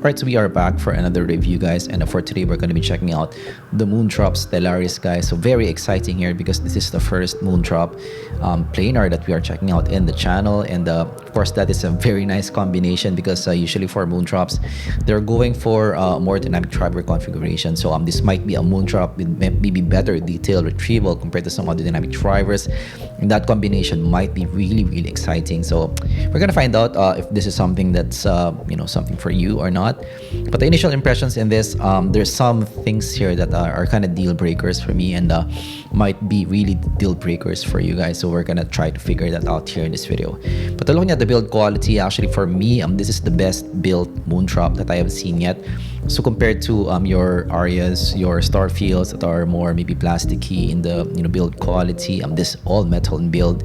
Alright, so we are back for another review, guys, and for today we're going to be checking out the Moondrop Stellaris, guys. So very exciting here because this is the first Moondrop planar that we are checking out in the channel, and of course that is a very nice combination because usually for Moondrops they're going for more dynamic driver configuration. So this might be a Moondrop with maybe better detail retrieval compared to some other dynamic drivers, and that combination might be really exciting. So we're gonna find out if this is something that's something for you or not. But the initial impressions in this, there's some things here that are kind of deal breakers for me, and might be really deal breakers for you guys. So we're gonna try to figure that out here in this video. But looking at the build quality, actually for me, this is the best built Moondrop that I have seen yet. So compared to your Arias, your Starfields that are more maybe plasticky in the build quality, this all metal in build,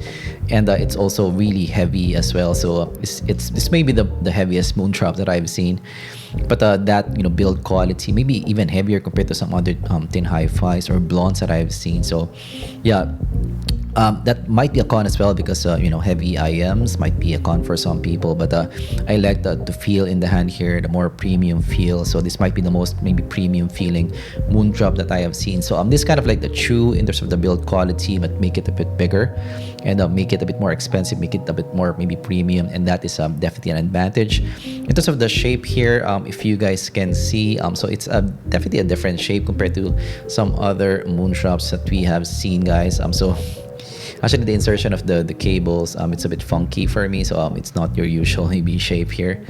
and it's also really heavy as well. So this may be the heaviest Moondrop that I've seen, but that build quality maybe even heavier compared to some other tin hi-fis or blondes that I've seen. So yeah, that might be a con as well because heavy IMs might be a con for some people, but I like the feel in the hand here, the more premium feel. So this might be the most maybe premium feeling Moondrop that I have seen. So this kind of like the true in terms of the build quality, but make it a bit bigger and make it a bit more expensive, make it a bit more maybe premium, and that is definitely an advantage. In terms of the shape here, if you guys can see, so it's definitely a different shape compared to some other Moondrops that we have seen, guys. So actually the insertion of the cables, it's a bit funky for me, so it's not your usual maybe shape here.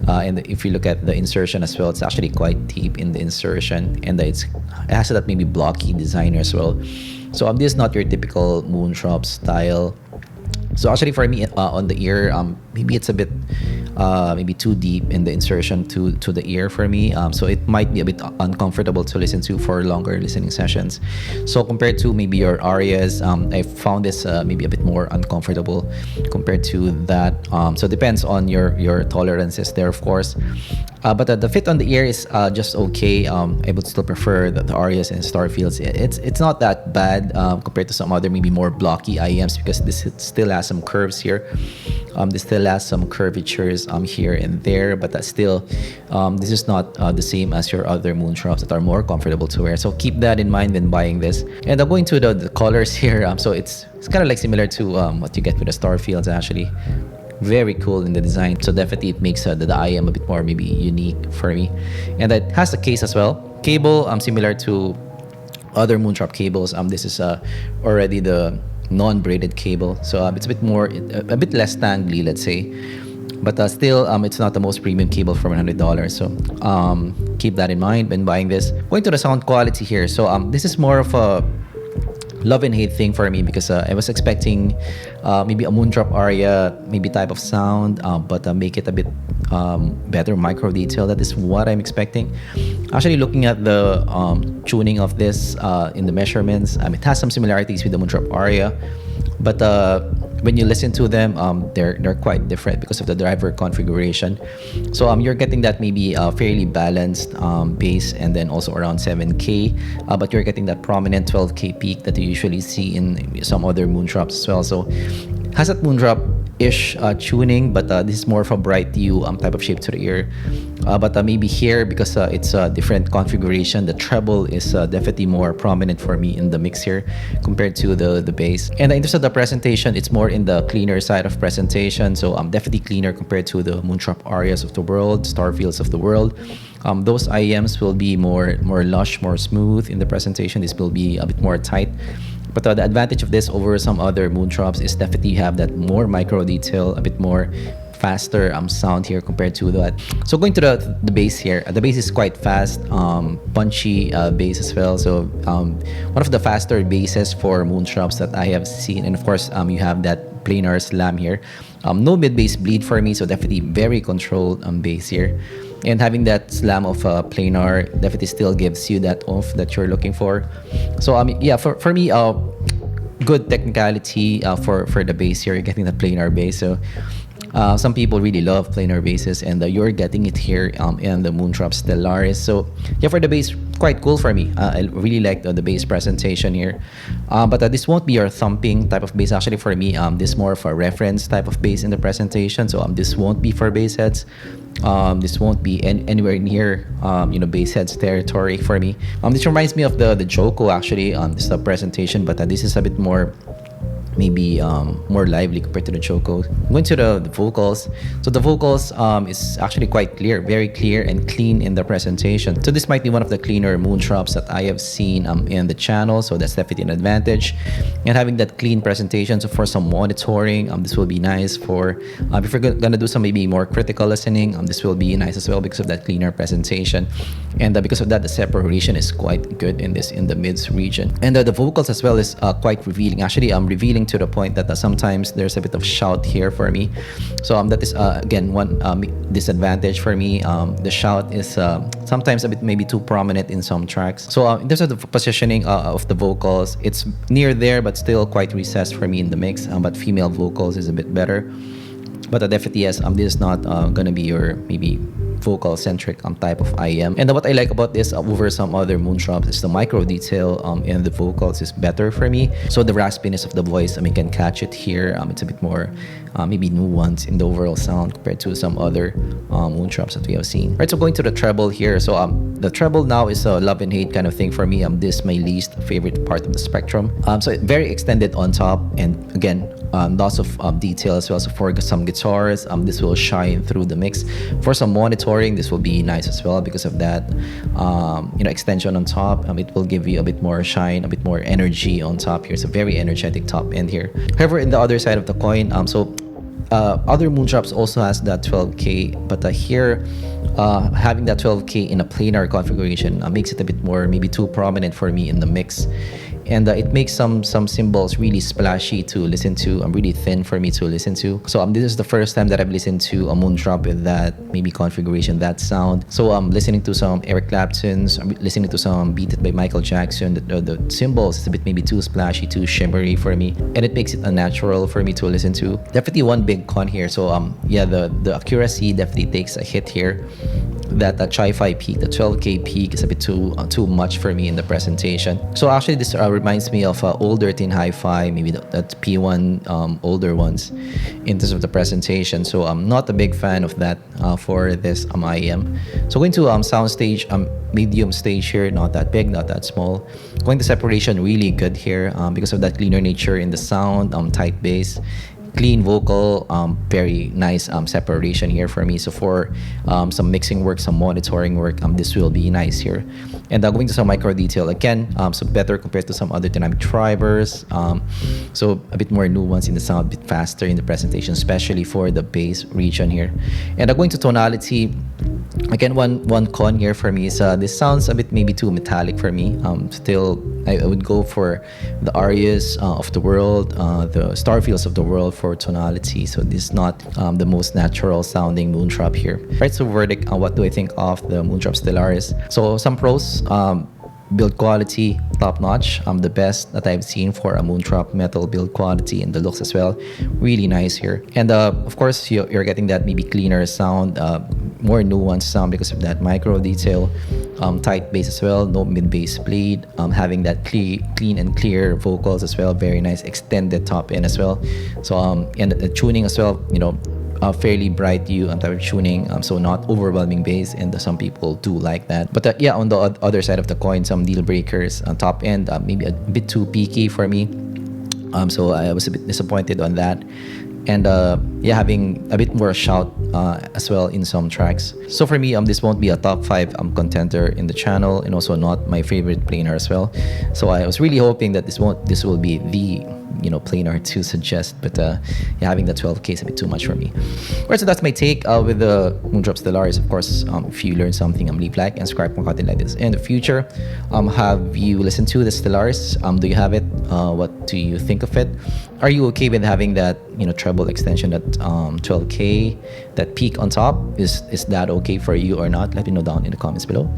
And if you look at the insertion as well, it's actually quite deep in the insertion, and it has that maybe blocky design as well. So this is not your typical Moondrop style. So actually for me, on the ear, maybe it's a bit maybe too deep in the insertion to the ear for me. So it might be a bit uncomfortable to listen to for longer listening sessions. So compared to maybe your Arias, I found this maybe a bit more uncomfortable compared to that. So it depends on your tolerances there, of course. But the fit on the ear is just okay. I would still prefer the Arias and Starfields. It's not that bad compared to some other maybe more blocky IEMs because this still has some curves here. This still has some curvatures here and there, but still this is not the same as your other Moondrops that are more comfortable to wear. So keep that in mind when buying this. And going to the colors here, so it's kind of like similar to what you get with the Starfields actually. Very cool in the design, so definitely it makes the IM a bit more maybe unique for me. And it has a case as well. Cable similar to other Moondrop cables. This is already the non-braided cable, so it's a bit more a bit less tangly, let's say, but still it's not the most premium cable for $100. So keep that in mind when buying this. Going to the sound quality here, so this is more of a love and hate thing for me because I was expecting maybe a Moondrop Aria maybe type of sound, but make it a bit better micro detail. That is what I'm expecting. Actually, looking at the tuning of this in the measurements, it has some similarities with the Moondrop Aria, but when you listen to them, they're quite different because of the driver configuration. So you're getting that maybe fairly balanced bass, and then also around 7K, but you're getting that prominent 12K peak that you usually see in some other Moondrops as well. So has that Moondrop-ish tuning, but this is more of a bright hue type of shape to the ear. But maybe here, because it's a different configuration, the treble is definitely more prominent for me in the mix here compared to the bass. And in terms of the presentation, it's more in the cleaner side of presentation. So definitely cleaner compared to the Moondrop Arias of the world, Starfields of the world. Those IEMs will be more lush, more smooth in the presentation. This will be a bit more tight. But the advantage of this over some other Moondrops is definitely you have that more micro detail, a bit more faster sound here compared to that. So going to the bass here, the bass is quite fast, punchy bass as well. So one of the faster basses for Moondrops that I have seen. And of course you have that planar slam here. No mid bass bleed for me, so definitely very controlled bass here. And having that slam of planar definitely still gives you that oomph that you're looking for. So yeah, for me, good technicality for the bass here. You're getting that planar bass. So some people really love planar basses, and you're getting it here in the Moondrop Stellaris. So yeah, for the bass, quite cool for me. I really like the bass presentation here. But this won't be your thumping type of bass. Actually, for me, this is more of a reference type of bass in the presentation. So this won't be for bass heads. This won't be anywhere near bass heads territory for me. This reminds me of the Joko actually. This is a presentation, but this is a bit more maybe more lively compared to the Choco. Going to the vocals. So the vocals is actually quite clear, very clear and clean in the presentation. So this might be one of the cleaner Moondrops that I have seen in the channel. So that's definitely an advantage. And having that clean presentation, so for some monitoring, this will be nice. For if you're gonna do some maybe more critical listening, this will be nice as well because of that cleaner presentation. And because of that, the separation is quite good in the mids region. And the vocals as well is quite revealing. Actually, revealing to the point that sometimes there's a bit of shout here for me. So that is again one disadvantage for me. The shout is sometimes a bit maybe too prominent in some tracks. So in terms of the positioning of the vocals, it's near there but still quite recessed for me in the mix. But female vocals is a bit better. But definitely yes, this is not gonna be your maybe vocal centric type of IM. And what I like about this over some other Moondrops is the micro detail in the vocals is better for me. So the raspiness of the voice, you can catch it here. It's a bit more maybe nuanced in the overall sound compared to some other Moondrops that we have seen. Right, so going to the treble here. So the treble now is a love and hate kind of thing for me. This is my least favorite part of the spectrum. So very extended on top, and again lots of detail as well. So for some guitars, this will shine through the mix. For some monitoring, this will be nice as well because of that extension on top. It will give you a bit more shine, a bit more energy on top here. It's a very energetic top end here. However, in the other side of the coin, other Moondrops also has that 12K, but here having that 12K in a planar configuration makes it a bit more maybe too prominent for me in the mix. And it makes some cymbals really splashy to listen to, really thin for me to listen to. So this is the first time that I've listened to a Moondrop with that maybe configuration, that sound. So I'm listening to some Eric Clapton's, I'm listening to some Beat It by Michael Jackson. The cymbals is a bit maybe too splashy, too shimmery for me, and it makes it unnatural for me to listen to. Definitely one big con here. So yeah, the accuracy definitely takes a hit here. That Chi-Fi peak, the 12K peak is a bit too much for me in the presentation. So actually this reminds me of older Tin Hi-Fi, maybe that P1 older ones in terms of the presentation. So I'm not a big fan of that for this IEM. So going to soundstage, medium stage here, not that big, not that small. Going to separation, really good here because of that cleaner nature in the sound, tight bass. Clean vocal, very nice separation here for me. So for some mixing work, some monitoring work, this will be nice here. And going to some micro detail again, so better compared to some other dynamic drivers. So a bit more nuance in the sound, a bit faster in the presentation, especially for the bass region here. And going to tonality, again, one con here for me is this sounds a bit maybe too metallic for me. Still, I would go for the Arias of the world, the Starfields of the world for tonality. So this is not the most natural sounding Moondrop here. Right, so verdict on what do I think of the Moondrop Stellaris. So some pros, build quality, top notch. The best that I've seen for a Moondrop metal build quality, and the looks as well, really nice here. And of course, you're getting that maybe cleaner sound, more nuanced sound because of that micro detail, tight bass as well, no mid bass bleed, having that clean and clear vocals as well, very nice extended top end as well. So and the tuning as well, fairly bright hue type of tuning, so not overwhelming bass, and some people do like that. But yeah, on the other side of the coin, some deal breakers on top end, maybe a bit too peaky for me, so I was a bit disappointed on that. And yeah, having a bit more shout as well in some tracks. So for me, this won't be a top 5 contender in the channel, and also not my favorite planar as well. So I was really hoping that this will be the planar to suggest, but yeah, having the 12K is a bit too much for me. Alright, so that's my take with the Moondrop Stellaris. Of course, if you learned something, leave like and subscribe for content like this in the future. Have you listened to the Stellaris? Do you have it? What do you think of it? Are you okay with having that treble extension, that 12K, that peak on top? Is that okay for you or not? Let me know down in the comments below.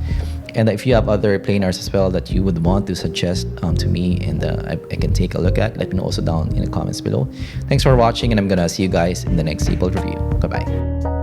And if you have other planars as well that you would want to suggest to me, and I can take a look at, let me know also down in the comments below. Thanks for watching, and I'm gonna see you guys in the next zpolt review. Bye bye.